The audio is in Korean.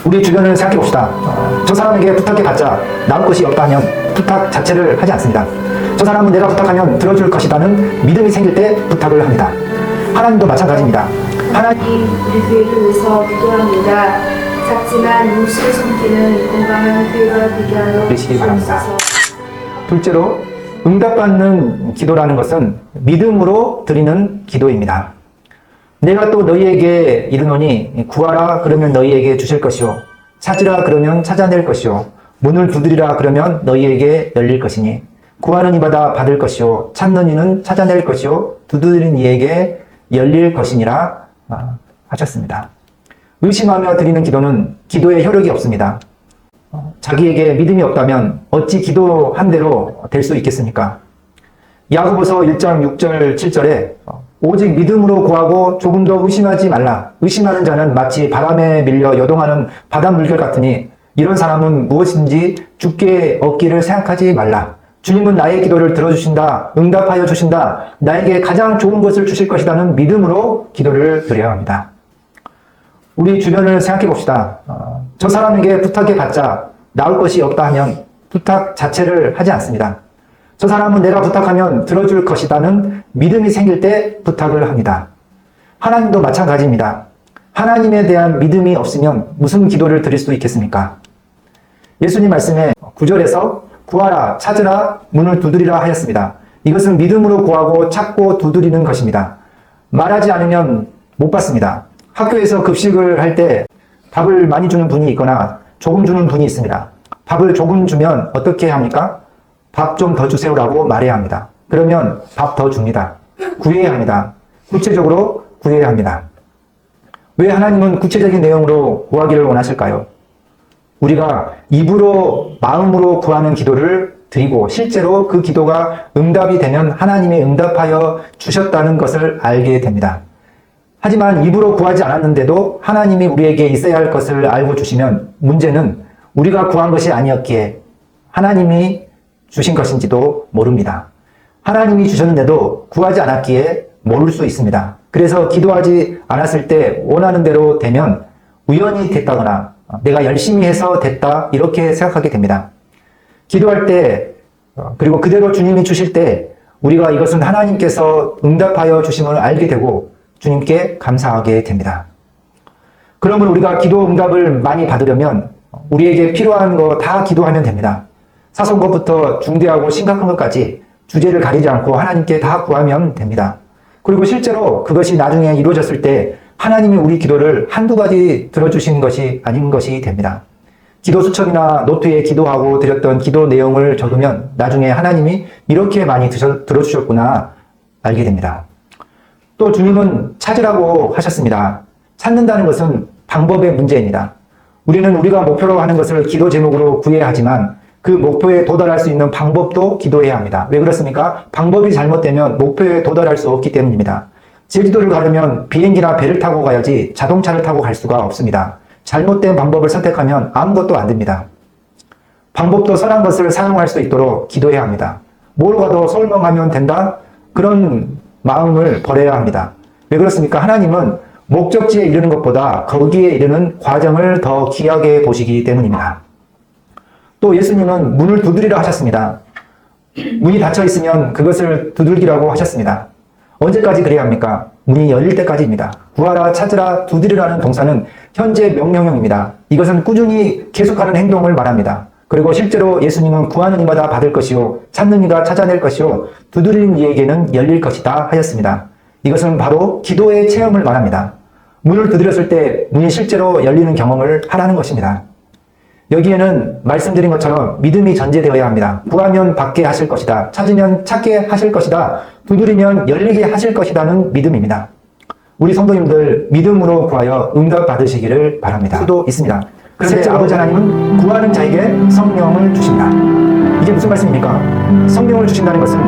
우리 주변을 생각해 봅시다. 저 사람에게 부탁해봤자 나올 것이 없다 하면 부탁 자체를 하지 않습니다. 저 사람은 내가 부탁하면 들어줄 것이라는 믿음이 생길 때 부탁을 합니다. 하나님도 마찬가지입니다. 하나님 우리 교회를 위해서 기도합니다. 작지만 물씨를 숨기는 건강한 교회가 되게 하여 되시기 바랍니다. 둘째로 응답받는 기도라는 것은 믿음으로 드리는 기도입니다. 내가 또 너희에게 이르노니 구하라 그러면 너희에게 주실 것이요 찾으라 그러면 찾아낼 것이요 문을 두드리라 그러면 너희에게 열릴 것이니 구하는 이마다 받을 것이요 찾는 이는 찾아낼 것이요 두드리는 이에게 열릴 것이니라 하셨습니다. 의심하며 드리는 기도는 기도에 효력이 없습니다. 자기에게 믿음이 없다면 어찌 기도한 대로 될 수 있겠습니까? 야고보서 1장 6절 7절에 오직 믿음으로 구하고 조금 더 의심하지 말라. 의심하는 자는 마치 바람에 밀려 요동하는 바닷물결 같으니 이런 사람은 무엇인지 주께 얻기를 생각하지 말라. 주님은 나의 기도를 들어주신다. 응답하여 주신다. 나에게 가장 좋은 것을 주실 것이라는 믿음으로 기도를 드려야 합니다. 우리 주변을 생각해 봅시다. 저 사람에게 부탁해봤자 나올 것이 없다 하면 부탁 자체를 하지 않습니다. 저 사람은 내가 부탁하면 들어줄 것이라는 믿음이 생길 때 부탁을 합니다. 하나님도 마찬가지입니다. 하나님에 대한 믿음이 없으면 무슨 기도를 드릴 수 있겠습니까? 예수님 말씀에 9절에서 구하라, 찾으라, 문을 두드리라 하였습니다. 이것은 믿음으로 구하고 찾고 두드리는 것입니다. 말하지 않으면 못 받습니다. 학교에서 급식을 할 때 밥을 많이 주는 분이 있거나 조금 주는 분이 있습니다. 밥을 조금 주면 어떻게 합니까? 밥 좀 더 주세요라고 말해야 합니다. 그러면 밥 더 줍니다. 구해야 합니다. 구체적으로 구해야 합니다. 왜 하나님은 구체적인 내용으로 구하기를 원하실까요? 우리가 입으로 마음으로 구하는 기도를 드리고 실제로 그 기도가 응답이 되면 하나님이 응답하여 주셨다는 것을 알게 됩니다. 하지만 입으로 구하지 않았는데도 하나님이 우리에게 있어야 할 것을 알고 주시면 문제는 우리가 구한 것이 아니었기에 하나님이 주신 것인지도 모릅니다. 하나님이 주셨는데도 구하지 않았기에 모를 수 있습니다. 그래서 기도하지 않았을 때 원하는 대로 되면 우연히 됐다거나 내가 열심히 해서 됐다 이렇게 생각하게 됩니다. 기도할 때 그리고 그대로 주님이 주실 때 우리가 이것은 하나님께서 응답하여 주심을 알게 되고 주님께 감사하게 됩니다. 그러면 우리가 기도 응답을 많이 받으려면 우리에게 필요한 거 다 기도하면 됩니다. 사소한 것부터 중대하고 심각한 것까지 주제를 가리지 않고 하나님께 다 구하면 됩니다. 그리고 실제로 그것이 나중에 이루어졌을 때 하나님이 우리 기도를 한두 가지 들어주신 것이 아닌 것이 됩니다. 기도 수첩이나 노트에 기도하고 드렸던 기도 내용을 적으면 나중에 하나님이 이렇게 많이 들어주셨구나 알게 됩니다. 또 주님은 찾으라고 하셨습니다. 찾는다는 것은 방법의 문제입니다. 우리는 우리가 목표로 하는 것을 기도 제목으로 구해야 하지만 그 목표에 도달할 수 있는 방법도 기도해야 합니다. 왜 그렇습니까? 방법이 잘못되면 목표에 도달할 수 없기 때문입니다. 제주도를 가려면 비행기나 배를 타고 가야지 자동차를 타고 갈 수가 없습니다. 잘못된 방법을 선택하면 아무것도 안 됩니다. 방법도 선한 것을 사용할 수 있도록 기도해야 합니다. 뭐로 가도 서울만 가면 된다? 그런 마음을 버려야 합니다. 왜 그렇습니까? 하나님은 목적지에 이르는 것보다 거기에 이르는 과정을 더 귀하게 보시기 때문입니다. 또 예수님은 문을 두드리라 하셨습니다. 문이 닫혀 있으면 그것을 두들기라고 하셨습니다. 언제까지 그래야 합니까? 문이 열릴 때까지입니다. 구하라, 찾으라, 두드리라는 동사는 현재 명령형입니다. 이것은 꾸준히 계속하는 행동을 말합니다. 그리고 실제로 예수님은 구하는 이마다 받을 것이요 찾는 이가 찾아낼 것이요 두드리는 이에게는 열릴 것이다 하였습니다. 이것은 바로 기도의 체험을 말합니다. 문을 두드렸을 때 문이 실제로 열리는 경험을 하라는 것입니다. 여기에는 말씀드린 것처럼 믿음이 전제되어야 합니다. 구하면 받게 하실 것이다. 찾으면 찾게 하실 것이다. 두드리면 열리게 하실 것이라는 믿음입니다. 우리 성도님들 믿음으로 구하여 응답 받으시기를 바랍니다. 수도 있습니다. 그런데 아버지 하나님은 구하는 자에게 성령을 주십니다. 이게 무슨 말씀입니까? 성령을 주신다는 것은